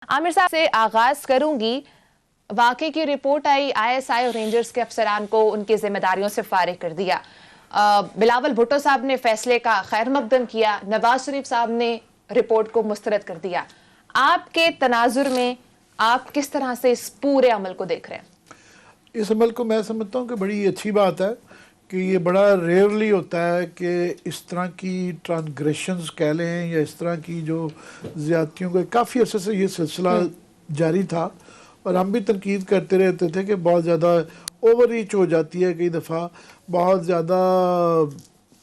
आमिर साहब से आगाज करूंगी। वाकई की रिपोर्ट आई, आईएसआई और रेंजर्स के अफसरान को उनकी जिम्मेदारियों से फारिग कर दिया। बिलावल भुट्टो साहब ने फैसले का खैर मकदम किया, नवाज शरीफ साहब ने रिपोर्ट को मुस्तरद कर दिया। आपके तनाजुर में आप किस तरह से इस पूरे अमल को देख रहे हैं? इस अमल को मैं समझता हूँ कि बड़ी अच्छी बात है कि ये बड़ा रेयरली होता है कि इस तरह की ट्रांसग्रेशंस कह लें या इस तरह की जो ज़्यादतियों का काफ़ी अर्से से ये सिलसिला जारी था और हम भी तनकीद करते रहते थे कि बहुत ज़्यादा ओवर रीच हो जाती है, कई दफ़ा बहुत ज़्यादा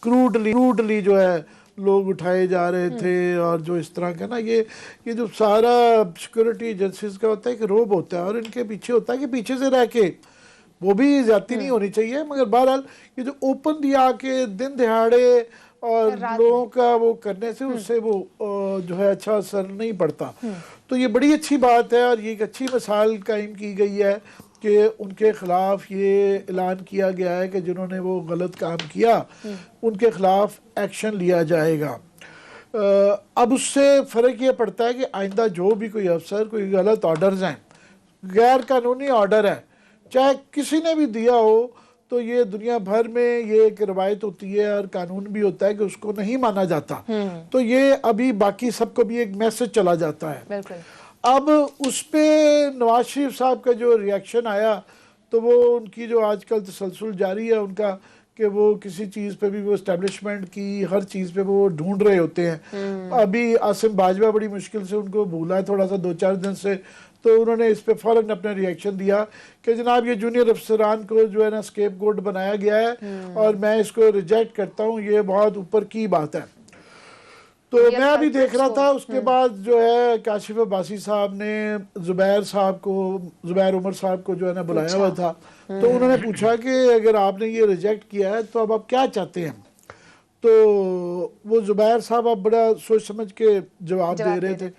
क्रूडली जो है लोग उठाए जा रहे थे। और जो इस तरह का ना ये जो सारा सिक्योरिटी एजेंसीज का होता है कि रोब होता है और इनके पीछे होता है कि पीछे से रह के वो भी ज्यादती नहीं होनी चाहिए, मगर बहरहाल ये जो ओपन दिया के दिन दिहाड़े और लोगों का वो करने से उससे वो जो है अच्छा असर नहीं पड़ता। तो ये बड़ी अच्छी बात है और ये एक अच्छी मिसाल कायम की गई है कि उनके खिलाफ ये ऐलान किया गया है कि जिन्होंने वो गलत काम किया उनके खिलाफ एक्शन लिया जाएगा। अब उससे फ़र्क ये पड़ता है कि आइंदा जो भी कोई अफसर कोई गलत ऑर्डर्स हैं, गैर कानूनी ऑर्डर है, चाहे किसी ने भी दिया हो, तो ये दुनिया भर में ये एक रवायत होती है और कानून भी होता है कि उसको नहीं माना जाता। तो ये अभी बाकी सबको भी एक मैसेज चला जाता है। बिल्कुल। अब उस पे नवाज शरीफ साहब का जो रिएक्शन आया तो वो उनकी जो आजकल तसलसल जारी है उनका कि वो किसी चीज़ पे भी वो इस्टेब्लिशमेंट की हर चीज़ पे वो ढूंढ रहे होते हैं। अभी आसिम बाजवा बड़ी मुश्किल से उनको भूला है थोड़ा सा 2-4 दिन से, तो उन्होंने इस पे फ़ौरन अपना रिएक्शन दिया कि जनाब ये जूनियर अफसरान को जो है ना स्केप गोट बनाया गया है और मैं इसको रिजेक्ट करता हूँ, ये बहुत ऊपर की बात है। तो मैं अभी देख रहा था उसके बाद जो है काशिफ अब्बासी साहब ने ज़ुबैर उमर साहब को जो है ना बुलाया हुआ था, तो उन्होंने पूछा कि अगर आपने ये रिजेक्ट किया है तो अब आप क्या चाहते हैं। तो वो ज़ुबैर साहब अब बड़ा सोच समझ के जवाब दे रहे थे।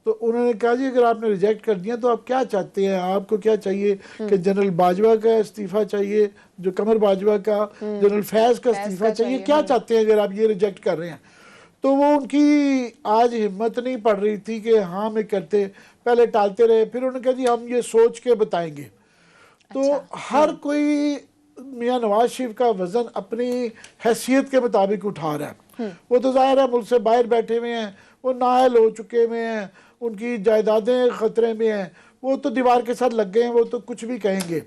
तो उन्होंने कहा जी अगर आपने रिजेक्ट कर दिया तो आप क्या चाहते हैं, आपको क्या चाहिए कि जनरल बाजवा का इस्तीफ़ा चाहिए, जो कमर बाजवा का, जनरल फैज़ का इस्तीफ़ा चाहिए, क्या चाहते हैं अगर आप ये रिजेक्ट कर रहे हैं। तो वो उनकी आज हिम्मत नहीं पड़ रही थी कि हाँ मैं करते, पहले टालते रहे, फिर उन्होंने कहा जी हम ये सोच के बताएंगे। तो हर कोई मियाँ नवाज शरीफ का वज़न अपनी हैसियत के मुताबिक उठा रहा है। वो तो ज़ाहिर है मुल्क से बाहर बैठे हुए हैं, वो नाअहल हो चुके हुए हैं, उनकी जायदादें ख़तरे में हैं, वो तो दीवार के साथ लग गए हैं, वो तो कुछ भी कहेंगे।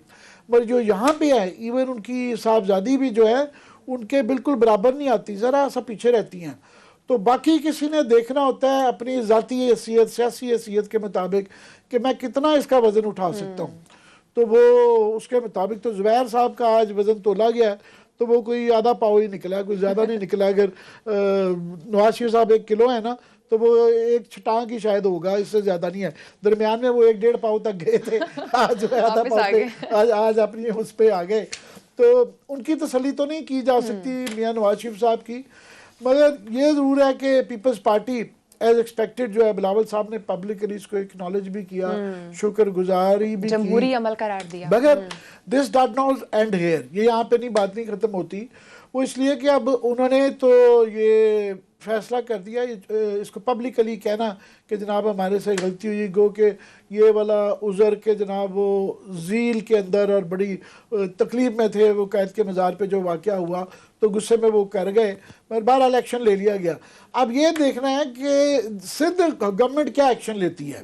मगर जो यहाँ पे है इवन उनकी साहबजादी भी जो है उनके बिल्कुल बराबर नहीं आती, ज़रा सा पीछे रहती हैं। तो बाकी किसी ने देखना होता है अपनी ज़ाती हैसियत, सियासी हैसियत के मुताबिक कि मैं कितना इसका वज़न उठा सकता हूँ। तो वो उसके मुताबिक तो ज़ुबैर साहब का आज वज़न तोला गया तो वो कोई आधा पाव ही निकला, कोई ज़्यादा नहीं निकला। अगर नवाज शरीफ साहब 1 किलो है ना तो वो एक छटांग ही शायद होगा, इससे ज़्यादा नहीं है। दरमियान में वो 1-1.5 पाव तक गए थे, आज जो है आधा पाव पे आज अपनी उस पर आ गए। तो उनकी तसल्ली तो नहीं की जा सकती मियाँ नवाज शरीफ साहब की, मगर ये ज़रूर है कि पीपल्स पार्टी एज एक्सपेक्टेड जो है बिलावल साहब ने पब्लिकली इसको एक्नॉलेज भी किया, शुक्रगुजारी भी जमहूरी अमल करार दिया। मगर this does not and here, ये यहाँ पे नहीं बात नहीं ख़त्म होती। वो इसलिए कि अब उन्होंने तो ये फैसला कर दिया, इसको पब्लिकली कहना कि जनाब हमारे से गलती हुई, गो के ये वाला उज़र के जनाब वो झील के अंदर और बड़ी तकलीफ़ में थे, वो कैद के मज़ार पे जो वाक़या हुआ तो गुस्से में वो कर गए, मगर बहरहाल एक्शन ले लिया गया। अब ये देखना है कि सिंध गवर्नमेंट क्या एक्शन लेती है।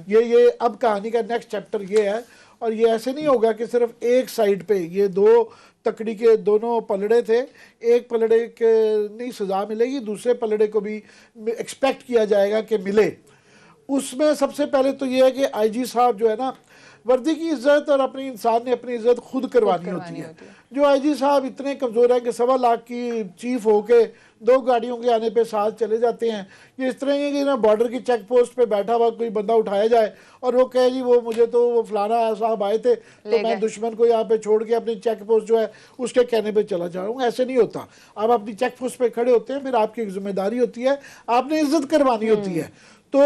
ये अब कहानी का नेक्स्ट चैप्टर ये है और ये ऐसे नहीं होगा कि सिर्फ एक साइड पे ये दो तकड़ी के दोनों पलड़े थे, एक पलड़े के नहीं सज़ा मिलेगी, दूसरे पलड़े को भी एक्सपेक्ट किया जाएगा कि मिले। उसमें सबसे पहले तो ये है कि आईजी साहब जो है ना, वर्दी की इज्जत और अपनी इंसान ने अपनी इज्जत खुद करवानी होती है। जो आईजी साहब इतने कमज़ोर हैं कि 1.25 लाख की चीफ होके 2 गाड़ियों के आने पे साथ चले जाते हैं। ये इस तरह है कि ना बॉर्डर की चेक पोस्ट पे बैठा हुआ कोई बंदा उठाया जाए और वो कहे जी वो मुझे तो वो फलाना साहब आए थे तो मैं दुश्मन को यहाँ पे छोड़ के अपनी चेक पोस्ट जो है उसके कहने पे चला जाऊँगा, ऐसे नहीं होता। आप अपनी चेक पोस्ट पे खड़े होते हैं, फिर आपकी एक जिम्मेदारी होती है, आपने इज्जत करवानी होती है। तो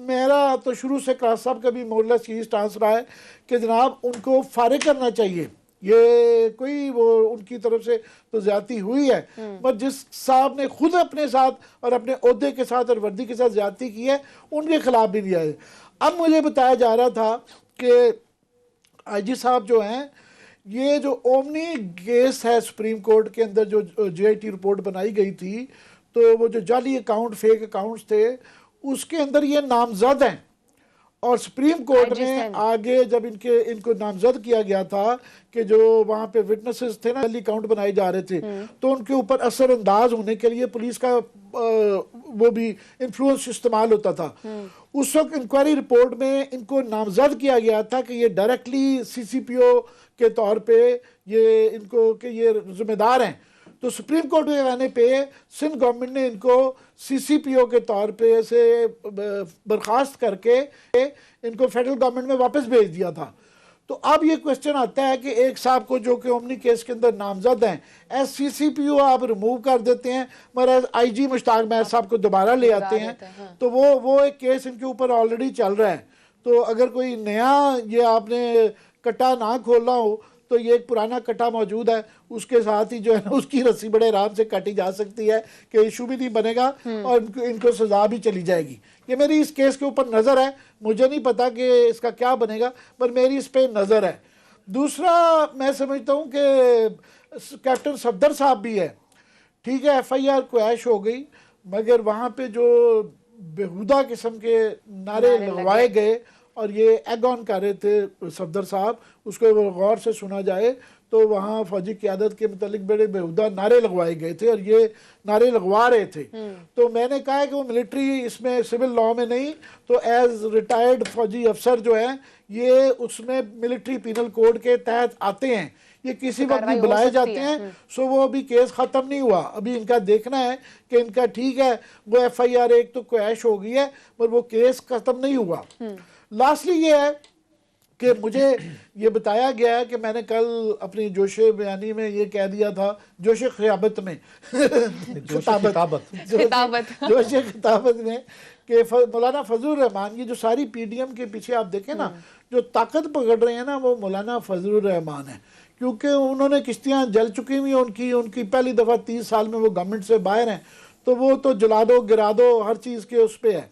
मेरा तो शुरू से क्लास साहब का भी मोरलेस यही स्टांस रहा है कि जनाब उनको फारिग करना चाहिए। ये कोई वो उनकी तरफ से तो ज्यादती हुई है, पर जिस साहब ने खुद अपने साथ और अपने ओहदे के साथ और वर्दी के साथ ज्यादती की है उनके खिलाफ भी नहीं आए। अब मुझे बताया जा रहा था कि आईजी साहब जो हैं, ये जो ओमनी केस है सुप्रीम कोर्ट के अंदर, जो जेआईटी रिपोर्ट बनाई गई थी, तो वो जो जाली अकाउंट, फेक अकाउंट्स थे, उसके अंदर ये नामजद हैं। और सुप्रीम कोर्ट ने आगे जब इनको नामजद किया गया था कि जो वहाँ पे विटनेसेस थे ना, अकाउंट बनाए जा रहे थे, तो उनके ऊपर असरअंदाज होने के लिए पुलिस का वो भी इन्फ्लुएंस इस्तेमाल होता था। उस वक्त इंक्वायरी रिपोर्ट में इनको नामजद किया गया था कि ये डायरेक्टली सीसीपीओ के तौर पे ये इनको कि ये जिम्मेदार हैं। तो सुप्रीम कोर्ट के कहने पे सिंध गवर्नमेंट ने इनको सीसीपीओ के तौर पे से बर्खास्त करके इनको फेडरल गवर्नमेंट में वापस भेज दिया था। तो अब ये क्वेश्चन आता है कि एक साहब को जो कि ओमनी केस के अंदर नामजद हैं, एज सीसीपीओ आप रिमूव कर देते हैं, मगर एज आईजी मुश्ताक महर साहब को दोबारा ले आते हैं। तो वो एक केस इनके ऊपर ऑलरेडी चल रहा है। तो अगर कोई नया ये आपने कट्टा ना खोलना हो तो ये एक पुराना कट्टा मौजूद है, उसके साथ ही जो है ना उसकी रस्सी बड़े आराम से काटी जा सकती है कि इशू भी नहीं बनेगा और इनको सजा भी चली जाएगी। ये मेरी इस केस के ऊपर नज़र है, मुझे नहीं पता कि इसका क्या बनेगा, पर मेरी इस पर नज़र है। दूसरा मैं समझता हूँ कि कैप्टन सफदर साहब भी है, ठीक है, FIR क्वैश हो गई, मगर वहाँ पे जो बेहुदा किस्म के नारे लगवाए गए और ये एग ऑन कर रहे थे सफदर साहब, उसको गौर से सुना जाए तो वहाँ फौजी क़यादत के मुतालिक बड़े बेहुदा नारे लगवाए गए थे और ये नारे लगवा रहे थे। तो मैंने कहा है कि वो मिलिट्री इसमें सिविल लॉ में नहीं, तो एज रिटायर्ड फौजी अफसर जो है ये उसमें मिलिट्री पीनल कोड के तहत आते हैं, ये किसी वक्त भी बुलाए जाते हैं। सो वो अभी केस ख़त्म नहीं हुआ, अभी इनका देखना है कि इनका ठीक है वो FIR एक तो क्वैश हो गई है पर वो केस ख़त्म नहीं हुआ। लास्टली ये है कि मुझे ये बताया गया है कि मैंने कल अपनी जोशे बयानी में ये कह दिया था, जोशे ख़िताबत में जोशे खिताबत में कि मौलाना फजलुर रहमान, ये जो सारी PDM के पीछे आप देखें ना, जो ताकत पकड़ रहे हैं ना, वो मौलाना फजलुर रहमान है, क्योंकि उन्होंने किश्तियाँ जल चुकी हुई हैं उनकी पहली दफ़ा 30 साल में वो गवर्नमेंट से बाहर हैं, तो वो तो जला दो गिरा दो हर चीज़ के उस पर है।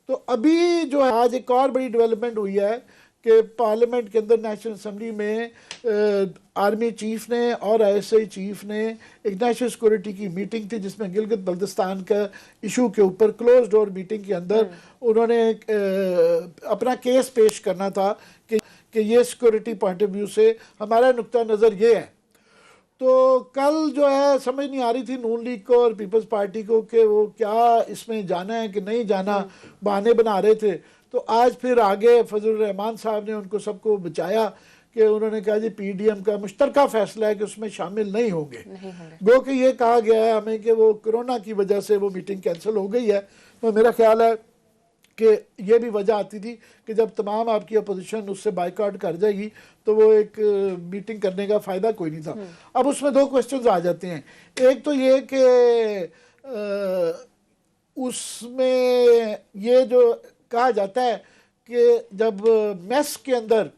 तो अभी जो है आज एक और बड़ी डेवलपमेंट हुई है कि पार्लियामेंट के अंदर नेशनल असम्बली में आर्मी चीफ ने और ISI चीफ ने एक नेशनल सिक्योरिटी की मीटिंग थी जिसमें गिलगित बल्तिस्तान का इशू के ऊपर क्लोज डोर मीटिंग के अंदर उन्होंने अपना केस पेश करना था कि ये सिक्योरिटी पॉइंट ऑफ व्यू से हमारा नुक्ता नज़र ये है। तो कल जो है समझ नहीं आ रही थी नून लीग को और पीपल्स पार्टी को कि वो क्या इसमें जाना है कि नहीं जाना, बहाने बना रहे थे। तो आज फिर आगे फजलुर रहमान साहब ने उनको सबको बचाया कि उन्होंने कहा जी PDM का मुश्तरका फैसला है कि उसमें शामिल नहीं होंगे। गो कि ये कहा गया है हमें कि वो कोरोना की वजह से वो मीटिंग कैंसिल हो गई है। तो मेरा ख्याल है कि ये भी वजह आती थी कि जब तमाम आपकी अपोजिशन उससे बाइकआउट कर जाएगी तो वो एक मीटिंग करने का फ़ायदा कोई नहीं था। अब उसमें दो क्वेश्चंस आ जाते हैं, एक तो ये कि उसमें ये जो कहा जाता है कि जब मेस के अंदर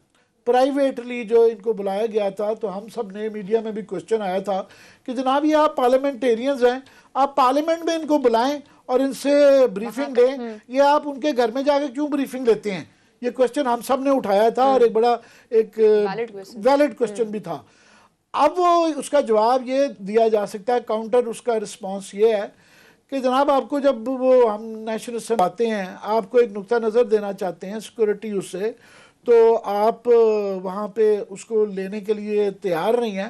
प्राइवेटली जो इनको बुलाया गया था तो हम सब ने मीडिया में भी क्वेश्चन आया था कि जनाब ये आप पार्लियामेंटेरियंस हैं, आप पार्लियामेंट में इनको बुलाएं और इनसे ब्रीफिंग दें, ये आप उनके घर में जाकर क्यों ब्रीफिंग लेते हैं? ये क्वेश्चन हम सब ने उठाया था और एक बड़ा एक वैलिड क्वेश्चन भी था। अब वो उसका जवाब ये दिया जा सकता है, काउंटर उसका रिस्पॉन्स ये है कि जनाब आपको जब वो हम नेशनल से आते हैं, आपको एक नुक्ता नज़र देना चाहते हैं सिक्योरिटी उससे, तो आप वहाँ पे उसको लेने के लिए तैयार नहीं हैं,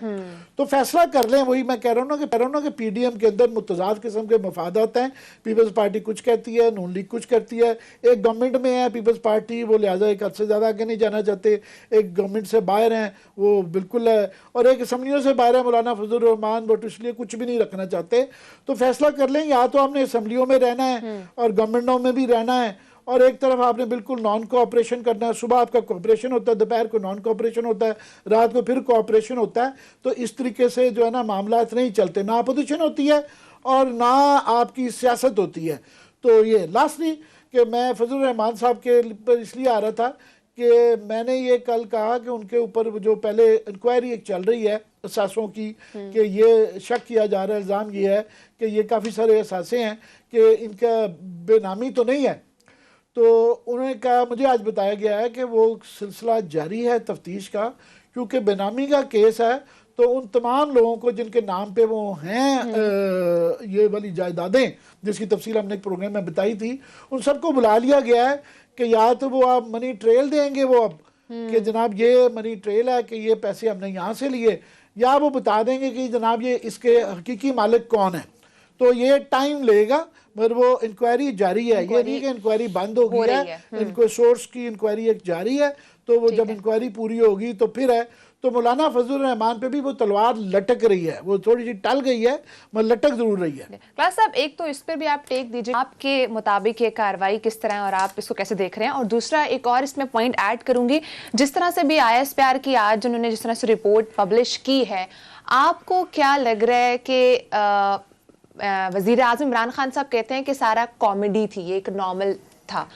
तो फैसला कर लें। वही मैं कह रहा हूँ ना कि PDM के अंदर मुतजाद किस्म के मफादात हैं। पीपल्स पार्टी कुछ कहती है, नून लीग कुछ कहती है, एक गवर्नमेंट में है पीपल्स पार्टी, वो लिहाजा एक हद से ज़्यादा आगे नहीं जाना चाहते, एक गवर्नमेंट से बाहर हैं वो बिल्कुल है, और एक असम्बलियों से बाहर है मौलाना फजलुर रहमान, बट इसलिए कुछ भी नहीं रखना चाहते। तो फैसला कर लें, या तो हमने असम्बलियों में रहना है और गवर्नमेंटों में भी रहना है, और एक तरफ आपने बिल्कुल नॉन कोऑपरेशन करना है। सुबह आपका कोऑपरेशन होता है, दोपहर को नॉन कोऑपरेशन होता है, रात को फिर कोऑपरेशन होता है। तो इस तरीके से जो है ना मामलात नहीं चलते, ना अपोजिशन होती है और ना आपकी सियासत होती है। तो ये लास्टली कि मैं फजलुर रहमान साहब के पर इसलिए आ रहा था कि मैंने ये कल कहा कि उनके ऊपर जो पहले इंक्वायरी एक चल रही है असासों की, कि ये शक किया जा रहा है, इल्ज़ाम ये है कि ये काफ़ी सारे असासे हैं कि इनका बेनामी तो नहीं है। तो उन्होंने कहा, मुझे आज बताया गया है कि वो सिलसिला जारी है तफ्तीश का, क्योंकि बेनामी का केस है। तो उन तमाम लोगों को जिनके नाम पे वो हैं ये वाली जायदादें, जिसकी तफसील हमने एक प्रोग्राम में बताई थी, उन सबको बुला लिया गया है कि या तो वो आप मनी ट्रेल देंगे वो अब कि जनाब ये मनी ट्रेल है कि ये पैसे हमने यहाँ से लिए, या वो बता देंगे कि जनाब ये इसके हकीकी मालिक कौन है। तो ये टाइम लेगा, मगर वो इंक्वायरी जारी है। ये नहीं कि इंक्वायरी बंद हो गई है, इनको सोर्स की इंक्वायरी एक जारी है। तो वो जब इंक्वायरी पूरी होगी तो फिर है। तो मौलाना फजलुर रहमान पे भी वो तलवार लटक रही है, वो थोड़ी सी टल गई है मगर लटक जरूर रही है। क्लास साहब, एक तो इस पर भी आप टेक दीजिए, आपके मुताबिक ये कार्रवाई किस तरह है और आप इसको कैसे देख रहे हैं। और दूसरा एक और इसमें पॉइंट ऐड करूंगी, जिस तरह से भी ISPR की आज उन्होंने जिस तरह से रिपोर्ट पब्लिश की है, आपको क्या लग रहा है कि वजीर आज़म इमरान खान साहब कहते हैं कि सारा कॉमेडी थी, ये एक नॉर्मल था,